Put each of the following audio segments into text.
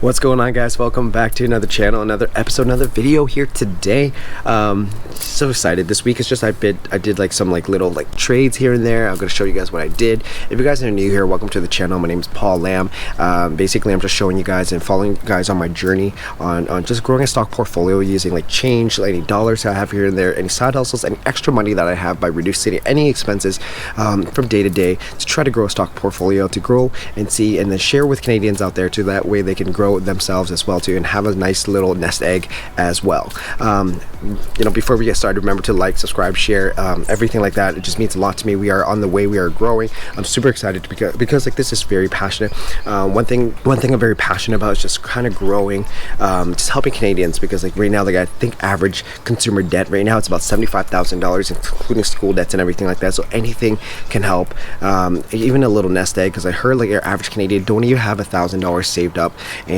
What's going on, guys? Welcome back to another channel, another episode, another video here today. So excited. This week is just I did like some little trades here and there. I'm going to show you guys what I did. If you guys are new here, welcome to the channel. My name is Paul Lamb. Basically, I'm just showing you guys and following you guys on my journey on just growing a stock portfolio using change, any dollars I have here and there, any side hustles, any extra money that I have by reducing any expenses from day to day to try to grow a stock portfolio, to grow and see and then share with Canadians out there, to that way they can grow themselves as well too, and have a nice little nest egg as well. Before we get started, remember to like, subscribe, share, everything like that. It just means a lot to me. We are on the way, we are growing. I'm super excited because this is very passionate. One thing I'm very passionate about is just kind of growing, just helping Canadians, because right now, I think average consumer debt right now, it's about $75,000, including school debts and everything like that. So anything can help, even a little nest egg, because I heard your average Canadian don't even have $1,000 saved up.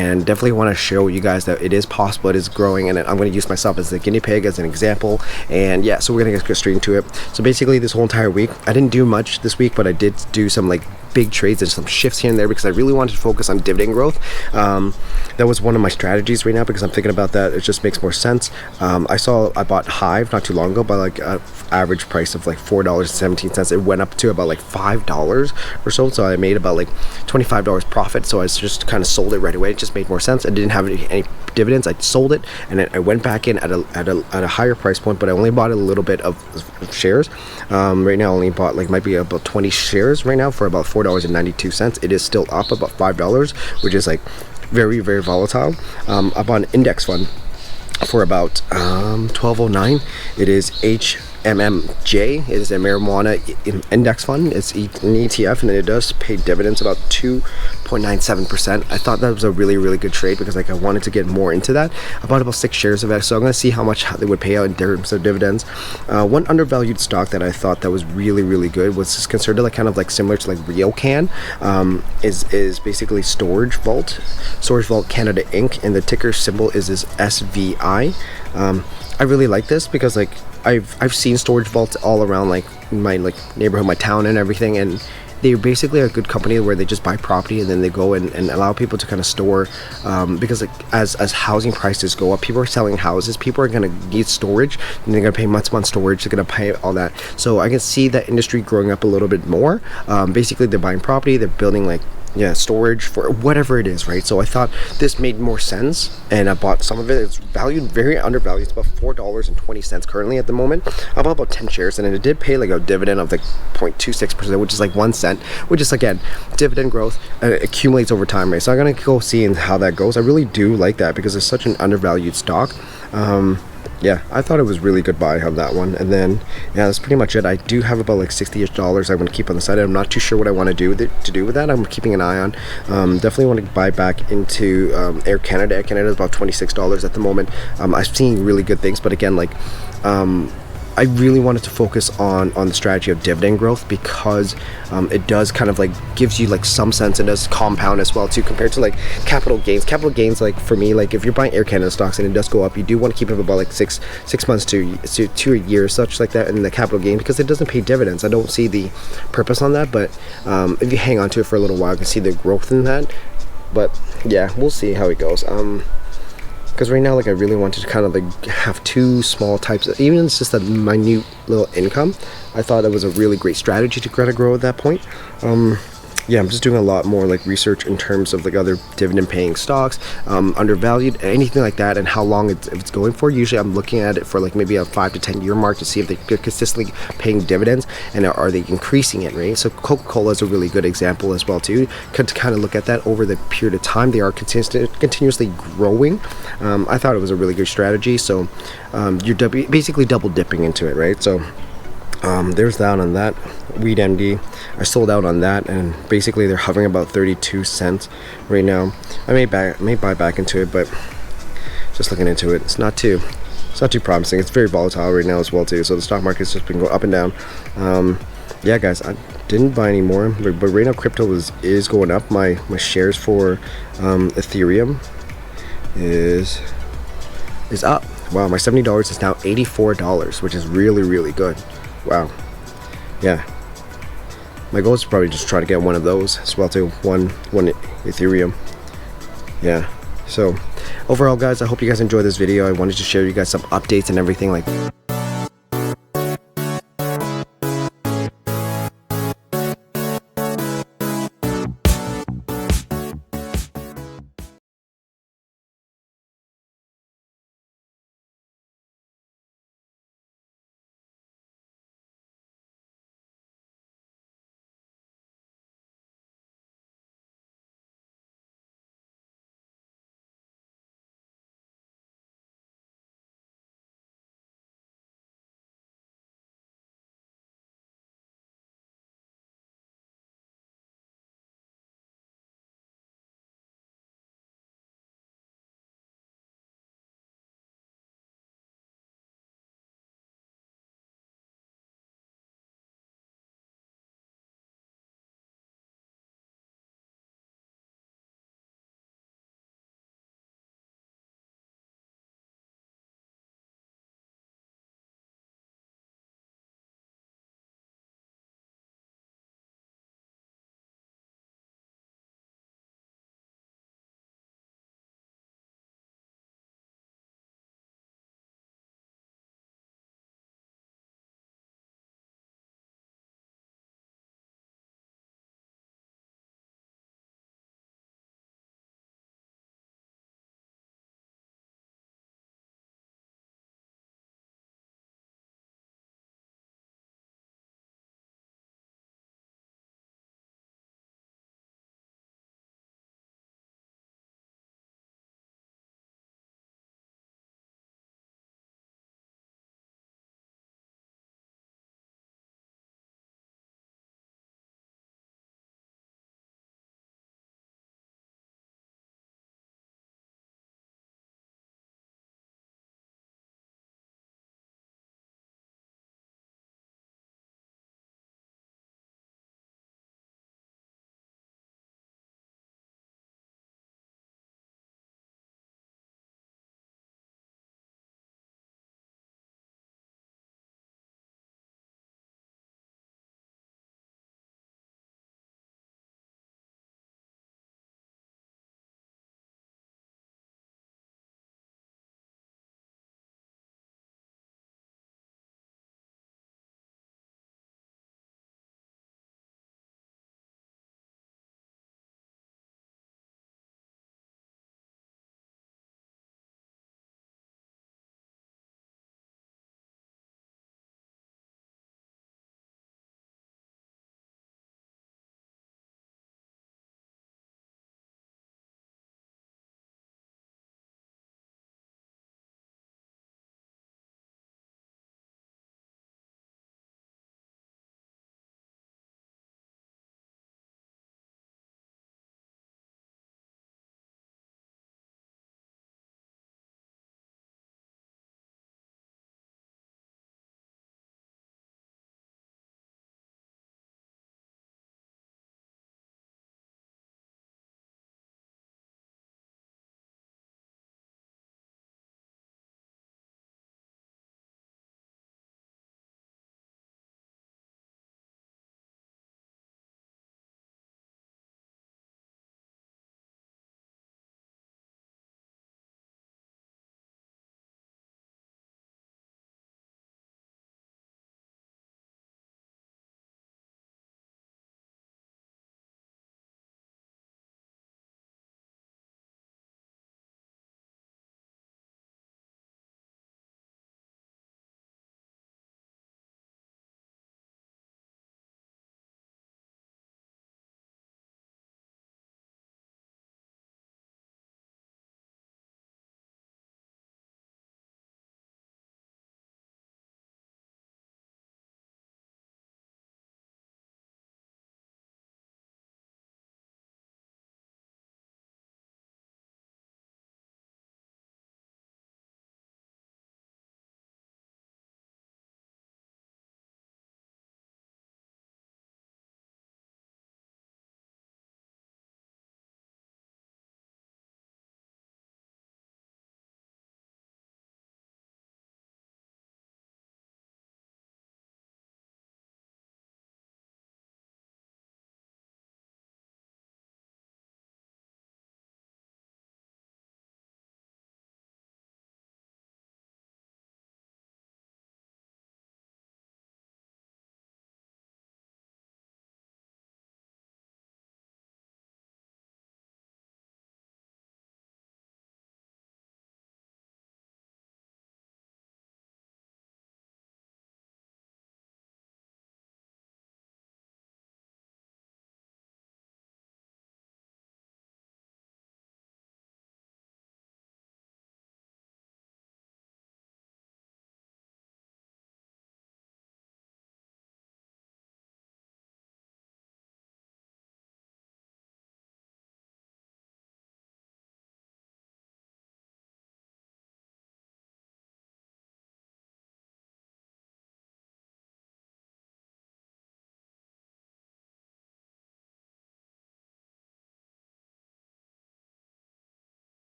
And definitely want to show you guys that it is possible, it is growing, and I'm going to use myself as the guinea pig, as an example. And yeah, so we're going to get straight into it. So basically, this whole entire week I didn't do much this week, but I did do some big trades and some shifts here and there, because I really wanted to focus on dividend growth. That was one of my strategies right now, because I'm thinking about that. It just makes more sense. I bought HIVE not too long ago by an average price of $4.17. It went up to about $5 or so I made about $25 profit. So I just kind of sold it right away. It just made more sense. I didn't have any dividends. I sold it, and then I went back in at a higher price point, but I only bought a little bit of shares. Right now I only bought might be about 20 shares right now for about $4.92. It is still up about $5, which is very, very volatile. I bought an index fund for about $12.09. It is HMMJ. It is a marijuana index fund. It's an ETF, and it does pay dividends about 2.97%. I thought that was a really, really good trade, because I wanted to get more into that. I bought about 6 shares of it, so I'm going to see how much they would pay out in terms of dividends. One undervalued stock that I thought that was really, really good was just considered similar to Ryokan, is basically Storage Vault Canada Inc., and the ticker symbol is SVI. I really like this because I've seen storage vaults all around my neighborhood, my town and everything, and they're basically a good company where they just buy property and then they go and allow people to kind of store, because as housing prices go up, people are selling houses, people are going to need storage, and they're going to pay month storage, they're going to pay all that. So I can see that industry growing up a little bit more. Basically, they're buying property, they're building storage for whatever it is, right? So I thought this made more sense, and I bought some of it. It's valued very undervalued. It's about $4.20 currently at the moment. I bought about 10 shares, and it did pay a dividend of 0.26%, which is 1 cent, which is again dividend growth, accumulates over time, right? So I'm gonna go see how that goes. I really do like that because it's such an undervalued stock. Yeah, I thought it was really good buy on that one. And then yeah, that's pretty much it. I do have about $60-ish I want to keep on the side. I'm not too sure what I want to do with that. I'm keeping an eye on. Definitely want to buy back into Air Canada. Air Canada is about $26 at the moment. I've seen really good things, but again, I really wanted to focus on the strategy of dividend growth, because it does kind of gives you some sense, and does compound as well too, compared to capital gains. Capital gains, for me, if you're buying Air Canada stocks and it does go up, you do want to keep it about six months to a year, such like that, in the capital gain, because it doesn't pay dividends. I don't see the purpose on that, but if you hang on to it for a little while, you can see the growth in that. But yeah, we'll see how it goes. Because right now, I really wanted to kind of have two small types of, even it's just a minute little income. I thought it was a really great strategy to kind of grow at that point. Yeah, I'm just doing a lot more research in terms of other dividend paying stocks, undervalued, anything like that, and how long it's going for. Usually I'm looking at it for maybe a 5 to 10 year mark to see if they're consistently paying dividends, and are they increasing it, right? So Coca-Cola is a really good example as well too, to kind of look at that over the period of time. They are continuously growing. I thought it was a really good strategy. So you're basically double dipping into it, right? So there's that on that. Weed MD, I sold out on that, and basically they're hovering about 32 cents right now. I may buy back into it, but just looking into it, it's not too promising. It's very volatile right now as well too, so the stock market's just been going up and down. Yeah guys, I didn't buy any more, but right now crypto is going up. My shares for Ethereum is up. Wow, my $70 is now $84, which is really, really good. Wow. Yeah, my goal is to probably just try to get one of those as well too. One Ethereum. Yeah, So overall, guys, I hope you guys enjoyed this video. I wanted to share you guys some updates and everything like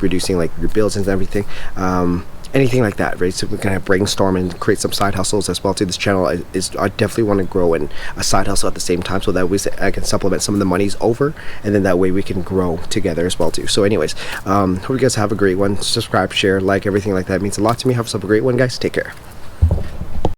reducing like your bills and everything. Anything like that, right? So we kind of brainstorm and create some side hustles as well too. This channel is I definitely want to grow in a side hustle at the same time, so that way I can supplement some of the monies over, and then that way we can grow together as well too. So anyways, hope you guys have a great one. Subscribe, share, like, everything like that. It means a lot to me. Have yourself a great one, guys. Take care.